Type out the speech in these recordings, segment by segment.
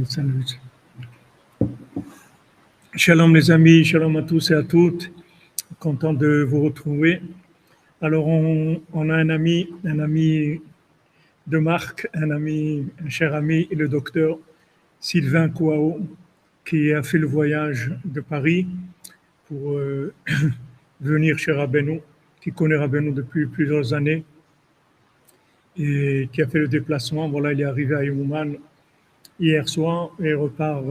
Salut. Shalom les amis, shalom à tous et à toutes. Content de vous retrouver. Alors on a un ami de marque, un cher ami, le docteur Sylvain Kouao, qui a fait le voyage de Paris pour venir chez Rabbeinu, qui connaît Rabbeinu depuis plusieurs années et qui a fait le déplacement. Voilà, il est arrivé à Yomouman hier soir et repart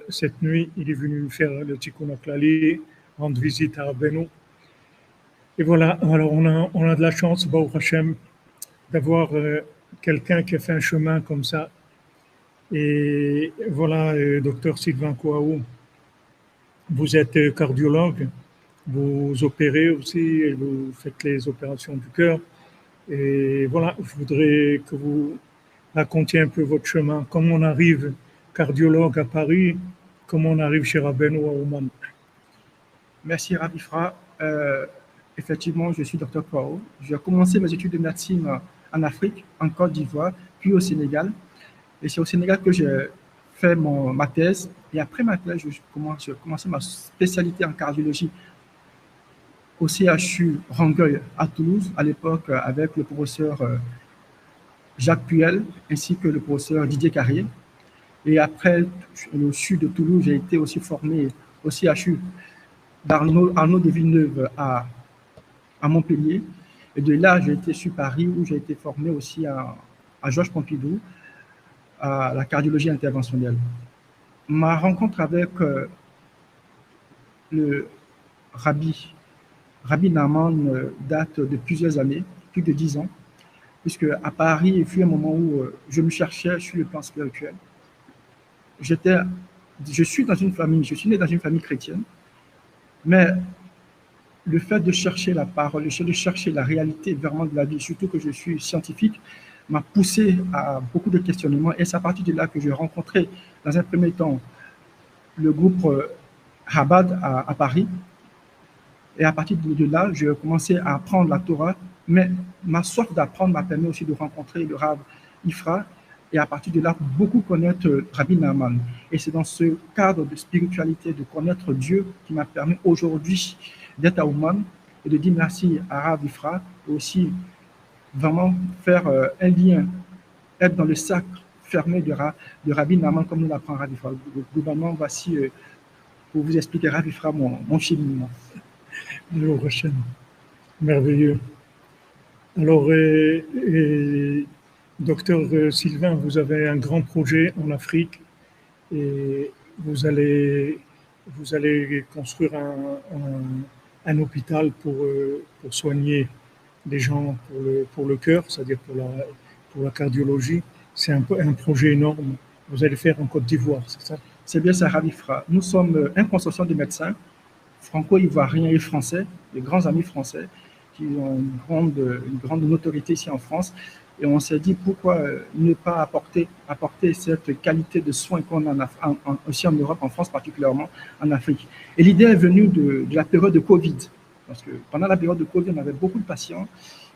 cette nuit. Il est venu faire le Tikkun HaKlali, rendre visite à Rabbeinu. Et voilà, alors on a de la chance, Baruch Hashem, d'avoir quelqu'un qui a fait un chemin comme ça. Et voilà, docteur Sylvain Kouao, vous êtes cardiologue, vous opérez aussi, et vous faites les opérations du cœur. Et voilà, je voudrais que vous racontiez un peu votre chemin, comment on arrive cardiologue à Paris, comment on arrive chez Rabbeinu à Ouman. Merci Rav Ifra. Effectivement, je suis docteur Kouao. J'ai commencé mes études de médecine en Afrique, en Côte d'Ivoire, puis au Sénégal. Et c'est au Sénégal que j'ai fait ma thèse. Et après ma thèse, j'ai commencé ma spécialité en cardiologie au CHU Rangueil à Toulouse, à l'époque avec le professeur Jacques Puel ainsi que le professeur Didier Carrier. Et après le CHU de Toulouse, j'ai été aussi formé au CHU d'Arnaud de Villeneuve à Montpellier. Et de là, j'ai été sur Paris où j'ai été formé aussi à Georges Pompidou, à la cardiologie interventionnelle. Ma rencontre avec le Rabbi Naaman date de plusieurs années, plus de 10 ans, puisque à Paris, il fut un moment où je me cherchais sur le plan spirituel. Je suis né dans une famille chrétienne, mais le fait de chercher la parole, le fait de chercher la réalité vraiment de la vie, surtout que je suis scientifique, m'a poussé à beaucoup de questionnements. Et c'est à partir de là que j'ai rencontré, dans un premier temps, le groupe Chabad à Paris. Et à partir de là, j'ai commencé à apprendre la Torah. Mais ma soif d'apprendre m'a permis aussi de rencontrer le Rav Ifra. Et à partir de là, beaucoup connaître Rabbi Naaman. Et c'est dans ce cadre de spiritualité, de connaître Dieu, qui m'a permis aujourd'hui d'être à Ouman et de dire merci à Rav Ifra. Et aussi vraiment faire un lien, être dans le sac fermé de Rabbi Naaman, comme nous l'apprend Rav Ifra. Globalement, voici pour vous expliquer Rav Ifra mon cheminement. Merveilleux. Alors, docteur Sylvain, vous avez un grand projet en Afrique et vous allez construire un hôpital pour soigner les gens pour le cœur, c'est-à-dire pour la cardiologie. C'est un projet énorme. Vous allez faire en Côte d'Ivoire, c'est ça? C'est bien ça, Rav Ifra. Nous sommes un consortium de médecins franco-ivoiriens et français, des grands amis français qui ont une grande notoriété ici en France. Et on s'est dit pourquoi ne pas apporter cette qualité de soins qu'on a aussi en Europe, en France particulièrement, en Afrique. Et l'idée est venue de la période de Covid. Parce que pendant la période de Covid, on avait beaucoup de patients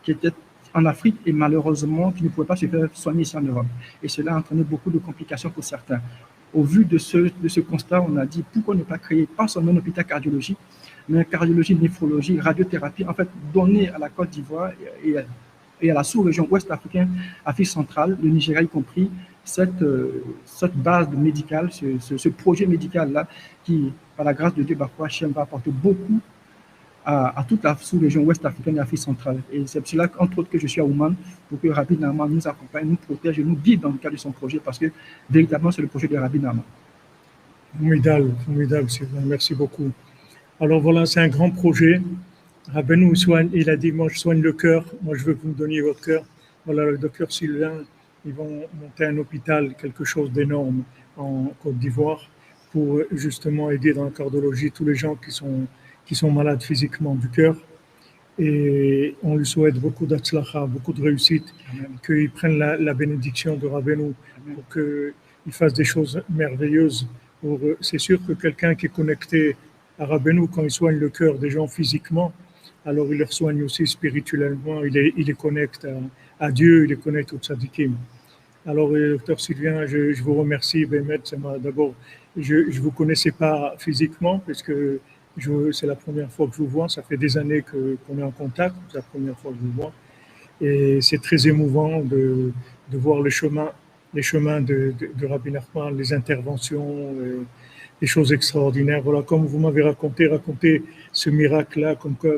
qui étaient en Afrique et malheureusement qui ne pouvaient pas se faire soigner ici en Europe. Et cela a entraîné beaucoup de complications pour certains. Au vu de ce constat, on a dit pourquoi ne pas créer pas seulement un hôpital cardiologie, mais cardiologie, néphrologie, radiothérapie, en fait, donner à la Côte d'Ivoire et à la sous-région ouest africaine, Afrique centrale, le Nigeria y compris, cette base médicale, ce projet médical-là qui, par la grâce de Dieu, va apporter beaucoup à toute la sous-région ouest africaine et Afrique centrale. Et c'est pour cela, entre autres, que je suis à Ouman, pour que Rabbi Naaman nous accompagne, nous protège et nous guide dans le cadre de son projet, parce que véritablement, c'est le projet de Rabbi Naaman. Formidable, Sylvain, merci beaucoup. Alors voilà, c'est un grand projet. Rabbeinu soigne, il a dit, moi je soigne le cœur, moi je veux que vous me donniez votre cœur. Voilà, le docteur Sylvain, ils vont monter un hôpital, quelque chose d'énorme en Côte d'Ivoire, pour justement aider dans la cardiologie tous les gens qui sont malades physiquement du cœur. Et on lui souhaite beaucoup d'atzlacha, beaucoup de réussite, qu'il prenne la bénédiction de Rabbeinu pour qu'il fasse des choses merveilleuses. C'est sûr que quelqu'un qui est connecté à Rabbeinu, quand il soigne le cœur des gens physiquement, alors il les soigne aussi spirituellement, il les connecte à Dieu, il les connecte au tzadikim. Alors, docteur Sylvain, je vous remercie. D'abord, je ne vous connaissais pas physiquement, puisque c'est la première fois que je vous vois. Ça fait des années qu'on est en contact. C'est la première fois que je vous vois. Et c'est très émouvant de voir les chemins de Rabbi Nachman, les interventions, des choses extraordinaires. Voilà, comme vous m'avez raconté ce miracle-là, comme quoi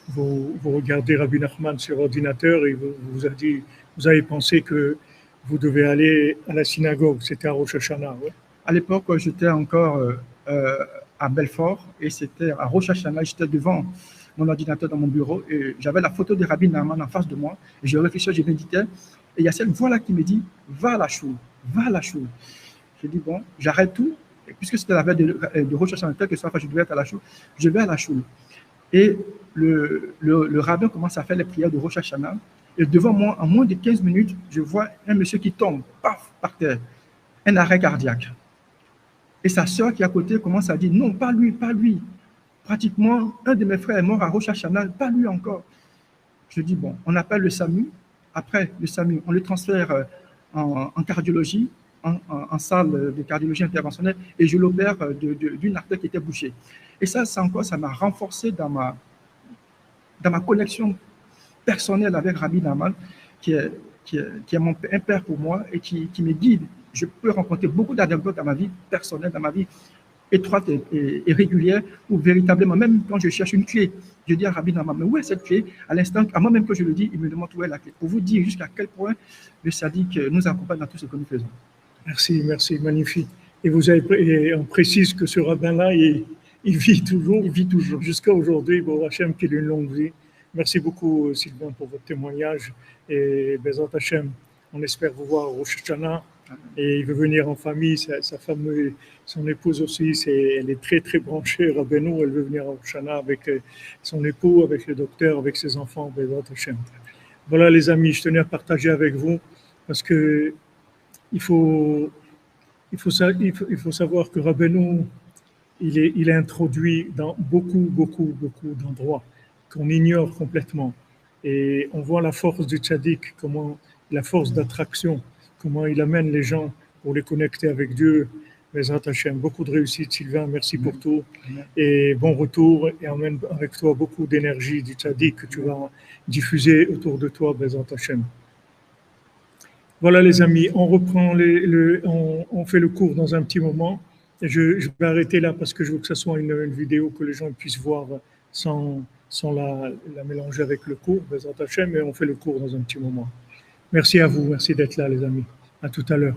vous regardez Rabbi Nachman sur ordinateur et vous a dit, vous avez pensé que vous devez aller à la synagogue. C'était à Rosh Hashanah. Ouais. À l'époque, j'étais encore à Belfort et c'était à Rosh Hashanah. J'étais devant mon ordinateur dans mon bureau et j'avais la photo de Rabbi Nachman en face de moi. Et je réfléchissais, je méditais. Et il y a cette voix-là qui me dit, va à la choule, va à la choule. Je dis, bon, j'arrête tout. Et puisque c'était la veille de Rosh Hashanah, que soit, je devais être à la choule, je vais à la choule. Et le rabbin commence à faire les prières de Rosh Hashanah. Et devant moi, en moins de 15 minutes, je vois un monsieur qui tombe, paf, par terre, un arrêt cardiaque. Et sa sœur qui est à côté commence à dire, non, pas lui, pas lui. Pratiquement, un de mes frères est mort à Rosh Hashanah, pas lui encore. Je dis, bon, on appelle le SAMU. Après, le SAMU, on le transfère en cardiologie, en salle de cardiologie interventionnelle, et je l'opère d'une artère qui était bouchée. Et ça m'a renforcé dans ma connexion personnelle avec Rabbi Nachman, qui est un père pour moi et qui me guide. Je peux rencontrer beaucoup d'anecdotes dans ma vie personnelle, dans ma vie étroite et régulière, où véritablement, même quand je cherche une clé, je dis à Rabbi Nachman, mais où est cette clé? À l'instant, à moi-même que je le dis, il me demande où est la clé. Pour vous dire jusqu'à quel point le sadique nous accompagne dans tout ce que nous faisons. Merci, magnifique. Et on précise que ce rabbin-là, il vit toujours. Il vit toujours. Jusqu'à aujourd'hui. Bon, Hachem, qu'il ait une longue vie. Merci beaucoup, Sylvain, pour votre témoignage. Et Bezat Hachem, on espère vous voir au Rosh Hashanah. Et il veut venir en famille. Sa femme, son épouse aussi, elle est très, très branchée. Rabbeinu, elle veut venir au Rosh Hashanah avec son époux, avec le docteur, avec ses enfants. Bezat Hachem. Voilà, les amis, je tenais à partager avec vous parce que il faut savoir que Rabbeinu, il est introduit dans beaucoup d'endroits qu'on ignore complètement. Et on voit la force du tzaddik, la force d'attraction, comment il amène les gens pour les connecter avec Dieu. Bezrat Hashem, beaucoup de réussite, Sylvain, merci pour tout. Et bon retour, et emmène avec toi beaucoup d'énergie du tzaddik que tu vas diffuser autour de toi, Bezrat Hashem. Voilà les amis, on reprend on fait le cours dans un petit moment. Je vais arrêter là parce que je veux que ce soit une vidéo que les gens puissent voir sans la mélanger avec le cours, mais on fait le cours dans un petit moment. Merci à vous, merci d'être là les amis. À tout à l'heure.